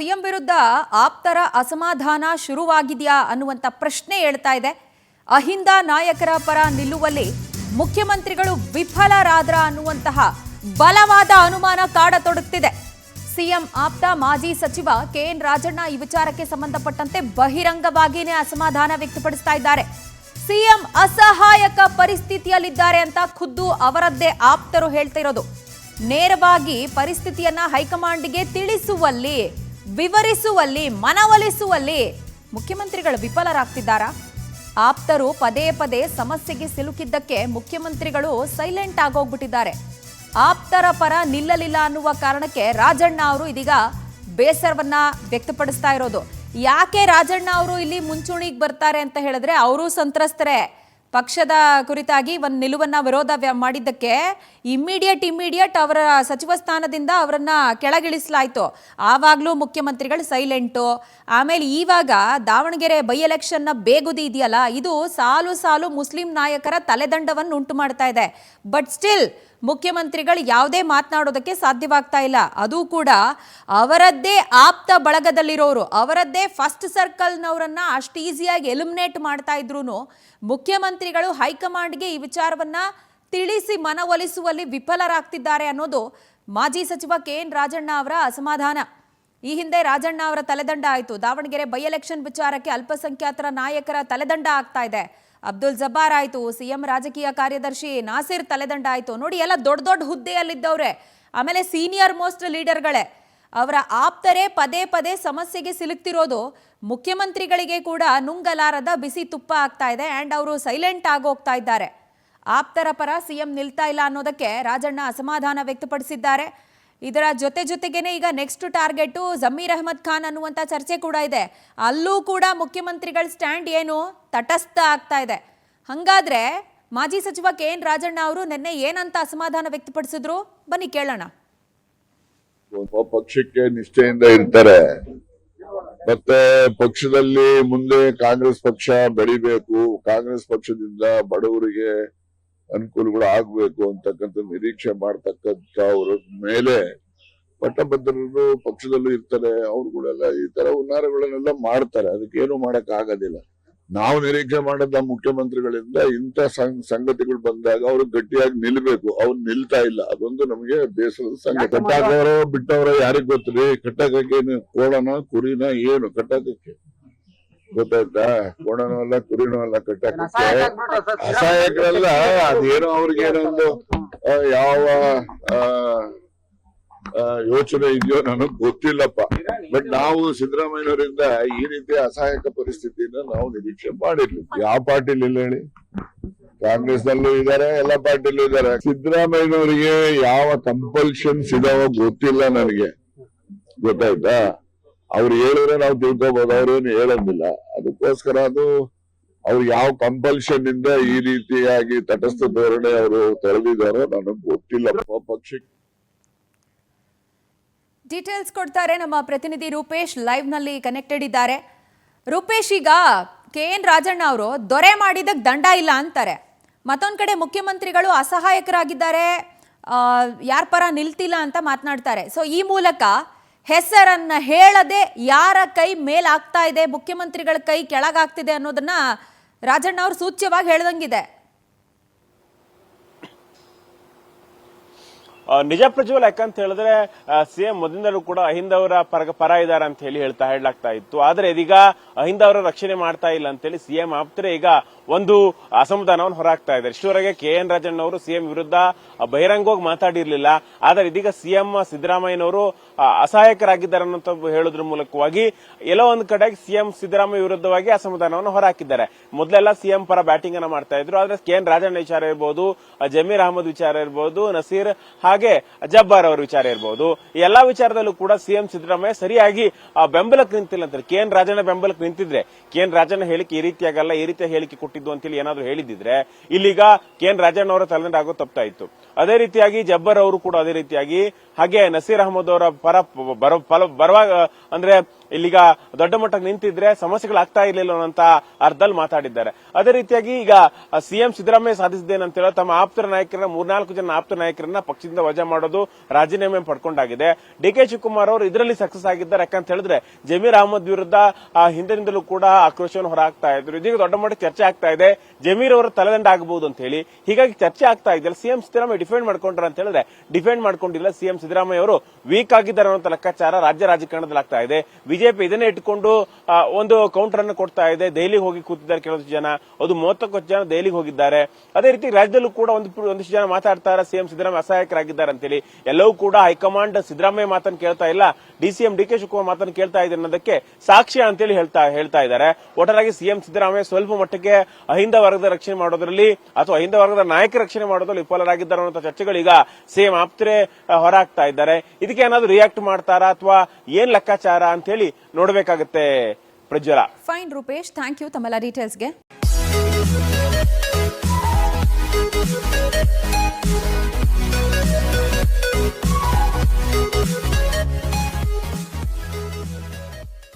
CM ವಿರುದ್ಧ ಆಪ್ತರ ಅಸಮಾಧಾನ ಶುರುವಾಗಿದೆಯಾ ಅನ್ನುವಂತ ಪ್ರಶ್ನೆ ಹೇಳ್ತಾ ಇದೆ. ಅಹಿಂದ ನಾಯಕರ ಪರ ನಿಲ್ಲುವಲ್ಲಿ ಮುಖ್ಯಮಂತ್ರಿಗಳು ವಿಫಲರಾದ್ರ ಅನ್ನುವಂತಹ ಬಲವಾದ ಅನುಮಾನ ಕಾಡತೊಡಗ್ತಿದೆ. ಸಿಎಂ ಆಪ್ತ ಮಾಜಿ ಸಚಿವ ಕೆಎನ್ ರಾಜಣ್ಣ ಈ ವಿಚಾರಕ್ಕೆ ಸಂಬಂಧಪಟ್ಟಂತೆ ಬಹಿರಂಗವಾಗಿಯೇ ಅಸಮಾಧಾನ ವ್ಯಕ್ತಪಡಿಸ್ತಾ ಇದ್ದಾರೆ. ಸಿಎಂ ಅಸಹಾಯಕ ಪರಿಸ್ಥಿತಿಯಲ್ಲಿದ್ದಾರೆ ಅಂತ ಖುದ್ದು ಅವರದ್ದೇ ಆಪ್ತರು ಹೇಳ್ತಾ ಇರೋದು. ನೇರವಾಗಿ ಪರಿಸ್ಥಿತಿಯನ್ನ ಹೈಕಮಾಂಡ್ಗೆ ತಿಳಿಸುವಲ್ಲಿ, ವಿವರಿಸುವಲ್ಲಿ, ಮನವೊಲಿಸುವಲ್ಲಿ ಮುಖ್ಯಮಂತ್ರಿಗಳು ವಿಫಲರಾಗ್ತಿದ್ದಾರಾ? ಆಪ್ತರು ಪದೇ ಪದೇ ಸಮಸ್ಯೆಗೆ ಸಿಲುಕಿದ್ದಕ್ಕೆ ಮುಖ್ಯಮಂತ್ರಿಗಳು ಸೈಲೆಂಟ್ ಆಗೋಗ್ಬಿಟ್ಟಿದ್ದಾರೆ. ಆಪ್ತರ ಪರ ನಿಲ್ಲಲಿಲ್ಲ ಅನ್ನುವ ಕಾರಣಕ್ಕೆ ರಾಜಣ್ಣ ಅವರು ಇದೀಗ ಬೇಸರವನ್ನ ವ್ಯಕ್ತಪಡಿಸ್ತಾ ಇರೋದು. ಯಾಕೆ ರಾಜಣ್ಣ ಅವರು ಇಲ್ಲಿ ಮುಂಚೂಣಿಗೆ ಬರ್ತಾರೆ ಅಂತ ಹೇಳಿದ್ರೆ, ಅವರು ಸಂತ್ರಸ್ತರೇ. ಪಕ್ಷದ ಕುರಿತಾಗಿ ಒಂದು ನಿಲುವನ್ನ ವಿರೋಧ ಮಾಡಿದ್ದಕ್ಕೆ ಇಮ್ಮಿಡಿಯೇಟ್ ಅವರ ಸಚಿವ ಸ್ಥಾನದಿಂದ ಅವರನ್ನ ಕೆಳಗಿಳಿಸಲಾಯಿತು. ಆವಾಗಲೂ ಮುಖ್ಯಮಂತ್ರಿಗಳು ಸೈಲೆಂಟು. ಆಮೇಲೆ ಇವಾಗ ದಾವಣಗೆರೆ ಬೈ ಎಲೆಕ್ಷನ್ನ ಬೇಗುದಿ ಇದೆಯಲ್ಲ, ಇದು ಸಾಲು ಸಾಲು ಮುಸ್ಲಿಂ ನಾಯಕರ ತಲೆದಂಡವನ್ನು ಉಂಟು ಮಾಡ್ತಾ ಇದೆ. ಬಟ್ ಸ್ಟಿಲ್ ಮುಖ್ಯಮಂತ್ರಿಗಳು ಯಾವುದೇ ಮಾತನಾಡೋದಕ್ಕೆ ಸಾಧ್ಯವಾಗ್ತಾ ಇಲ್ಲ. ಅದು ಕೂಡ ಅವರದ್ದೇ ಆಪ್ತ ಬಳಗದಲ್ಲಿರೋರು, ಅವರದ್ದೇ ಫಸ್ಟ್ ಸರ್ಕಲ್ನವರನ್ನ ಅಷ್ಟು ಈಸಿಯಾಗಿ ಎಲಿಮಿನೇಟ್ ಮಾಡ್ತಾ ಇದ್ರು ಮುಖ್ಯಮಂತ್ರಿಗಳು ಹೈಕಮಾಂಡ್ಗೆ ಈ ವಿಚಾರವನ್ನ ತಿಳಿಸಿ ಮನವೊಲಿಸುವಲ್ಲಿ ವಿಫಲರಾಗ್ತಿದ್ದಾರೆ ಅನ್ನೋದು ಮಾಜಿ ಸಚಿವ ಕೆಎನ್ ರಾಜಣ್ಣ ಅವರ ಅಸಮಾಧಾನ. ಈ ಹಿಂದೆ ರಾಜಣ್ಣ ಅವರ ತಲೆದಂಡ ಆಯಿತು. ದಾವಣಗೆರೆ ಬೈ ಎಲೆಕ್ಷನ್ ವಿಚಾರಕ್ಕೆ ಅಲ್ಪಸಂಖ್ಯಾತರ ನಾಯಕರ ತಲೆದಂಡ ಆಗ್ತಾ ಇದೆ. ಅಬ್ದುಲ್ ಜಬ್ಬಾರ್ ಆಯಿತು, ಸಿಎಂ ರಾಜಕೀಯ ಕಾರ್ಯದರ್ಶಿ ನಾಸಿರ್ ತಲೆದಂಡ ಆಯಿತು. ನೋಡಿ, ಎಲ್ಲ ದೊಡ್ಡ ದೊಡ್ಡ ಹುದ್ದೆಯಲ್ಲಿದ್ದವ್ರೆ. ಆಮೇಲೆ ಸೀನಿಯರ್ ಮೋಸ್ಟ್ ಲೀಡರ್ಗಳೇ. ಅವರ ಆಪ್ತರೇ ಪದೇ ಪದೇ ಸಮಸ್ಯೆಗೆ ಸಿಲುಕ್ತಿರೋದು ಮುಖ್ಯಮಂತ್ರಿಗಳಿಗೆ ಕೂಡ ನುಂಗಲಾರದ ಬಿಸಿ ತುಪ್ಪ ಆಗ್ತಾ ಇದೆ. ಆ್ಯಂಡ್ ಅವರು ಸೈಲೆಂಟ್ ಆಗೋಗ್ತಾ ಇದ್ದಾರೆ. ಆಪ್ತರ ಪರ ಸಿಎಂ ನಿಲ್ತಾ ಇಲ್ಲ ಅನ್ನೋದಕ್ಕೆ ರಾಜಣ್ಣ ಅಸಮಾಧಾನ ವ್ಯಕ್ತಪಡಿಸಿದ್ದಾರೆ. ಇದರ ಜೊತೆಗೇನೆ ಈಗ ನೆಕ್ಸ್ಟ್ ಟಾರ್ಗೆಟ್ ಜಮೀರ್ ಅಹಮದ್ ಖಾನ್ ಅನ್ನುವಂಥ ಚರ್ಚೆ ಕೂಡ ಇದೆ. ಅಲ್ಲೂ ಕೂಡ ಮುಖ್ಯಮಂತ್ರಿಗಳ ಸ್ಟ್ಯಾಂಡ್ ಏನು ತಟಸ್ಥ ಆಗ್ತಾ ಇದೆ. ಹಂಗಾದ್ರೆ ಮಾಜಿ ಸಚಿವ ಕೆಎನ್ ರಾಜಣ್ಣ ಅವರು ನಿನ್ನೆ ಏನಂತ ಅಸಮಾಧಾನ ವ್ಯಕ್ತಪಡಿಸಿದ್ರು, ಬನ್ನಿ ಕೇಳೋಣ. ಪಕ್ಷಕ್ಕೆ ನಿಷ್ಠೆಯಿಂದ ಇರ್ತಾರೆ, ಮತ್ತೆ ಪಕ್ಷದಲ್ಲಿ ಮುಂದೆ ಕಾಂಗ್ರೆಸ್ ಪಕ್ಷ ಬೆಳಿಬೇಕು, ಕಾಂಗ್ರೆಸ್ ಪಕ್ಷದಿಂದ ಬಡವರಿಗೆ ಅನುಕೂಲಗಳು ಆಗ್ಬೇಕು ಅಂತಕ್ಕಂಥ ನಿರೀಕ್ಷೆ ಮಾಡ್ತಕ್ಕಂಥ ಅವ್ರ ಮೇಲೆ ಪಟ್ಟಭದ್ರರು ಪಕ್ಷದಲ್ಲೂ ಇರ್ತಾರೆ. ಅವ್ರುಗಳೆಲ್ಲ ಈ ತರ ಹುನ್ನಾರಗಳನ್ನೆಲ್ಲ ಮಾಡ್ತಾರೆ. ಅದಕ್ಕೇನು ಮಾಡಕ್ ಆಗೋದಿಲ್ಲ. ನಾವು ನಿರೀಕ್ಷೆ ಮಾಡಿದ ಮುಖ್ಯಮಂತ್ರಿಗಳಿಂದ ಇಂಥ ಸಂಗತಿಗಳು ಬಂದಾಗ ಅವ್ರು ಗಟ್ಟಿಯಾಗಿ ನಿಲ್ಬೇಕು. ಅವ್ರು ನಿಲ್ತಾ ಇಲ್ಲ. ಅದೊಂದು ನಮಗೆ ಬೇಸರದ ಸಂಗತಿ. ಕಟ್ಟಾಕವರು ಬಿಟ್ಟವರ ಯಾರಿಗ್ ಗೊತ್ತ್ರಿ? ಕಟ್ಟಾಕೇನು ಕೋಣನ ಕುರಿನ ಏನು ಕಟ್ಟಾಕಕ್ಕೆ ಗೊತ್ತಾಯ್ತಾ? ಕೋಣನೂ ಅಲ್ಲ ಕುರಿನೂ ಅಲ್ಲ ಕಟ್ಟಾಕಕ್ಕೆ. ಅಸಹಾಯಕರಲ್ಲ. ಅದೇನೋ ಅವ್ರಿಗೇನೋ ಒಂದು ಯಾವ ಯೋಚನೆ ಇದೆಯೋ ನನಗ್ ಗೊತ್ತಿಲ್ಲಪ್ಪ. ಬಟ್ ನಾವು ಸಿದ್ದರಾಮಯ್ಯನವರಿಂದ ಈ ರೀತಿಯ ಅಸಹಾಯಕ ಪರಿಸ್ಥಿತಿನ ನಾವು ನಿರೀಕ್ಷೆ ಮಾಡಿರ್ಲಿಲ್ಲ. ಯಾವ ಪಾರ್ಟಿಲಿ ಇಲ್ಲ ಹೇಳಿ? ಕಾಂಗ್ರೆಸ್ ನಲ್ಲೂ ಇದಾರೆ, ಎಲ್ಲ ಪಾರ್ಟಿಲೂ ಇದಾರೆ. ಸಿದ್ದರಾಮಯ್ಯನವರಿಗೆ ಯಾವ ಕಂಪಲ್ಷನ್ಸ್ ಇದಾವೋ ಗೊತ್ತಿಲ್ಲ ನನಗೆ. ಗೊತ್ತಾಯ್ತಾ? ಅವ್ರು ಹೇಳಿದ್ರೆ ನಾವು ತಿಳ್ಕೊಬಹುದು, ಅವ್ರೇನು ಹೇಳೋದಿಲ್ಲ. ಅದಕ್ಕೋಸ್ಕರ ಅದು ಅವ್ರು ಯಾವ ಕಂಪಲ್ಷನ್ ಇಂದ ಈ ರೀತಿಯಾಗಿ ತಟಸ್ಥ ಧೋರಣೆ ಅವರು ತೊಳೆದಿದ್ದಾರೋ ನನಗ್ ಗೊತ್ತಿಲ್ಲಪ್ಪ. ಪಕ್ಷಕ್ಕೆ ಡೀಟೇಲ್ಸ್ ಕೊಡ್ತಾರೆ ನಮ್ಮ ಪ್ರತಿನಿಧಿ ರೂಪೇಶ್, ಲೈವ್ ನಲ್ಲಿ ಕನೆಕ್ಟೆಡ್ ಇದ್ದಾರೆ. ರೂಪೇಶ್, ಈಗ ಕೆಎನ್ ರಾಜಣ್ಣ ಅವರು ದೊರೆ ಮಾಡಿದಕ್ಕೆ ದಂಡ ಇಲ್ಲ ಅಂತಾರೆ. ಮತ್ತೊಂದು ಕಡೆ ಮುಖ್ಯಮಂತ್ರಿಗಳು ಅಸಹಾಯಕರಾಗಿದ್ದಾರೆ, ಯಾರ ಪರ ನಿಲ್ತಿಲ್ಲ ಅಂತ ಮಾತನಾಡ್ತಾರೆ. ಸೊ ಈ ಮೂಲಕ ಹೆಸರನ್ನ ಹೇಳದೆ ಯಾರ ಕೈ ಮೇಲಾಗ್ತಾ ಇದೆ, ಮುಖ್ಯಮಂತ್ರಿಗಳ ಕೈ ಕೆಳಗಾಗ್ತಿದೆ ಅನ್ನೋದನ್ನ ರಾಜಣ್ಣ ಅವರು ಸೂಚ್ಯವಾಗಿ ಹೇಳ್ದಂಗಿದೆ. ನಿಜ ಪ್ರಜ್ವಲ್, ಯಾಕಂತ ಹೇಳಿದ್ರೆ ಸಿಎಂ ಮೊದಲಿಂದಲೂ ಕೂಡ ಅಹಿಂದ ಅವರ ಪರ ಇದ್ದಾರೆ ಅಂತ ಹೇಳಲಾಗ್ತಾ ಇತ್ತು. ಆದ್ರೆ ಇದೀಗ ಅಹಿಂದ ಅವರ ರಕ್ಷಣೆ ಮಾಡ್ತಾ ಇಲ್ಲ ಅಂತ ಹೇಳಿ ಸಿಎಂ ಆಪ್ತರೆ ಈಗ ಒಂದು ಅಸಮಾಧಾನವನ್ನು ಹೊರಹಾಕ್ತಾ ಇದ್ದಾರೆ. ಇಷ್ಟವರೆಗೆ ಕೆಎನ್ ರಾಜಣ್ಣ ಅವರು ಸಿಎಂ ವಿರುದ್ಧ ಬಹಿರಂಗವಾಗಿ ಮಾತಾಡಿರ್ಲಿಲ್ಲ. ಆದ್ರೆ ಇದೀಗ ಸಿಎಂ ಸಿದ್ದರಾಮಯ್ಯನವರು ಅಸಹಾಯಕರಾಗಿದ್ದಾರೆ ಅನ್ನೋ ಹೇಳೋದ್ರ ಮೂಲಕವಾಗಿ ಎಲ್ಲೋ ಒಂದು ಕಡೆ ಸಿಎಂ ಸಿದ್ದರಾಮಯ್ಯ ವಿರುದ್ಧವಾಗಿ ಅಸಮಾಧಾನವನ್ನು ಹೊರಹಾಕಿದ್ದಾರೆ. ಮೊದಲೆಲ್ಲ ಸಿಎಂ ಪರ ಬ್ಯಾಟಿಂಗ್ ಅನ್ನ ಮಾಡ್ತಾ ಇದ್ರು. ಆದ್ರೆ ಕೆಎನ್ ರಾಜಣ್ಣ ವಿಚಾರ ಇರಬಹುದು, ಜಮೀರ್ ಅಹಮದ್ ವಿಚಾರ ಇರಬಹುದು, ನಸೀರ್ ಹಾಗೆ ಜಬ್ಬಾರ್ ಅವರ ವಿಚಾರ ಇರಬಹುದು, ಈ ಎಲ್ಲಾ ವಿಚಾರದಲ್ಲೂ ಕೂಡ ಸಿಎಂ ಸಿದ್ದರಾಮಯ್ಯ ಸರಿಯಾಗಿ ಬೆಂಬಲಕ್ಕೆ ನಿಂತಿಲ್ಲ ಅಂತಾರೆ. ಕೆಎನ್ ರಾಜಣ್ಣ ಬೆಂಬಲಕ್ಕೆ ನಿಂತಿದ್ರೆ, ಕೆಎನ್ ರಾಜಣ್ಣ ಹೇಳಿಕೆ ಈ ರೀತಿಯಾಗಲ್ಲ, ಈ ರೀತಿಯ ಹೇಳಿಕೆ ಕೊಟ್ಟಿದ್ದು ಅಂತೇಳಿ ಏನಾದ್ರು ಹೇಳಿದ್ರೆ ಇಲ್ಲಿಗ ಕೆಎನ್ ರಾಜಣ್ಣ ಅವರ ತಲೆದಂಡ ಆಗೋ ತಪ್ತಾ ಇತ್ತು. ಅದೇ ರೀತಿಯಾಗಿ ಜಬ್ಬರ್ ಅವರು ಕೂಡ ಅದೇ ರೀತಿಯಾಗಿ, ಹಾಗೆ ನಸೀರ್ ಅಹಮದ್ ಅವರ ಪರ ಬರುವಾಗ ಅಂದ್ರೆ ಇಲ್ಲಿಗ ದೊಡ್ಡ ಮಟ್ಟಕ್ಕೆ ನಿಂತಿದ್ರೆ ಸಮಸ್ಯೆಗಳಾಗ್ತಾ ಇರ್ಲಿಲ್ಲ ಅನ್ನೋಂತ ಅರ್ಧದಲ್ಲಿ ಮಾತಾಡಿದ್ದಾರೆ. ಅದೇ ರೀತಿಯಾಗಿ ಈಗ ಸಿಎಂ ಸಿದ್ದರಾಮಯ್ಯ ಸಾಧಿಸಿದ್ದೇನಂತ ಹೇಳೋ ತಮ್ಮ ಆಪ್ತರ ನಾಯಕರನ್ನ 3-4 ಜನ ಆಪ್ತ ನಾಯಕರನ್ನ ಪಕ್ಷದಿಂದ ವಜಾ ಮಾಡೋದು, ರಾಜೀನಾಮೆ ಪಡ್ಕೊಂಡಾಗಿದೆ. ಡಿ.ಕೆ. ಶಿವಕುಮಾರ್ ಅವರು ಇದರಲ್ಲಿ ಸಕ್ಸಸ್ ಆಗಿದ್ದಾರೆ. ಯಾಕಂತ ಹೇಳಿದ್ರೆ ಜಮೀರ್ ಅಹಮದ್ ವಿರುದ್ಧ ಹಿಂದಿನಿಂದಲೂ ಕೂಡ ಆಕ್ರೋಶವನ್ನು ಹೊರಹಾಕ್ತಾ ಇದ್ರು. ಇದೀಗ ದೊಡ್ಡ ಮಟ್ಟಕ್ಕೆ ಚರ್ಚೆ ಆಗ್ತಾ ಇದೆ, ಜಮೀರ್ ಅವರ ತಲೆದಂಡ ಆಗಬಹುದು ಅಂತ ಹೇಳಿ. ಹೀಗಾಗಿ ಚರ್ಚೆ ಆಗ್ತಾ ಇದೆ. ಸಿಎಂ ಸಿದ್ದರಾಮಯ್ಯ ಡಿಫೆಂಡ್ ಮಾಡ್ಕೊಂಡ್ರ ಅಂತ ಹೇಳಿದ್ರೆ ಡಿಫೆಂಡ್ ಮಾಡ್ಕೊಂಡಿಲ್ಲ. ಸಿಎಂ ಸಿದ್ದರಾಮಯ್ಯ ಅವರು ವೀಕ್ ಆಗಿದ್ದಾರೆ ಅನ್ನೋ ಲೆಕ್ಕಾಚಾರ ರಾಜ್ಯ ರಾಜಕಾರಣದಲ್ಲಿ ಆಗ್ತಾ ಇದೆ. ಬಿಜೆಪಿ ಇದನ್ನೇ ಇಟ್ಟುಕೊಂಡು ಒಂದು ಕೌಂಟರ್ ಅನ್ನು ಕೊಡ್ತಾ ಇದೆ. ದೆಹಲಿಗೆ ಹೋಗಿ ಕೂತಿದ್ದಾರೆ ಕೆಲವೊಂದು ಜನ, ಅದು 30 ಜನ ದೆಹಲಿಗೆ ಹೋಗಿದ್ದಾರೆ. ಅದೇ ರೀತಿ ರಾಜ್ಯದಲ್ಲೂ ಕೂಡ ಒಂದಿಷ್ಟು ಜನ ಮಾತಾಡ್ತಾರೆ ಸಿಎಂ ಸಿದ್ದರಾಮಯ್ಯ ಅಸಹಾಯಕರಾಗಿದ್ದಾರೆ ಅಂತೇಳಿ. ಎಲ್ಲವೂ ಕೂಡ ಹೈಕಮಾಂಡ್ ಸಿದ್ದರಾಮಯ್ಯ ಮಾತನ್ನು ಕೇಳ್ತಾ ಇಲ್ಲ, ಡಿಸಿಎಂ ಡಿ.ಕೆ. ಶಿವಕುಮಾರ್ ಮಾತನ್ನು ಕೇಳ್ತಾ ಇದೆ ಅನ್ನೋದಕ್ಕೆ ಸಾಕ್ಷ್ಯ ಅಂತೇಳಿ ಹೇಳ್ತಾ ಇದ್ದಾರೆ. ಒಟ್ಟಾಗಿ ಸಿಎಂ ಸಿದ್ದರಾಮಯ್ಯ ಸ್ವಲ್ಪ ಮಟ್ಟಿಗೆ ಅಹಿಂದ ವರ್ಗದ ರಕ್ಷಣೆ ಮಾಡೋದ್ರಲ್ಲಿ ಅಥವಾ ಅಹಿಂದ ವರ್ಗದ ನಾಯಕರ ರಕ್ಷಣೆ ಮಾಡೋದ್ರಲ್ಲಿ ವಿಫಲರಾಗಿದ್ದಾರೆ ಅನ್ನೋ ಚರ್ಚೆಗಳು ಈಗ ಸಿಎಂ ಆಪ್ತರೇ ಹೊರಹಾಕ್ತಾ ಇದ್ದಾರೆ. ಇದಕ್ಕೆ ಏನಾದ್ರು ರಿಯಾಕ್ಟ್ ಮಾಡ್ತಾರಾ ಅಥವಾ ಏನ್ ಲೆಕ್ಕಾಚಾರ ಅಂತ ಹೇಳಿ ನೋಡ್ಬೇಕಾಗತ್ತೆ. ಪ್ರಜ್ವಲ. ಫೈನ್ ರೂಪೇಶ್, ಥ್ಯಾಂಕ್ ಯು ತಮ್ಮೆಲ್ಲ ಡೀಟೇಲ್ಸ್ಗೆ.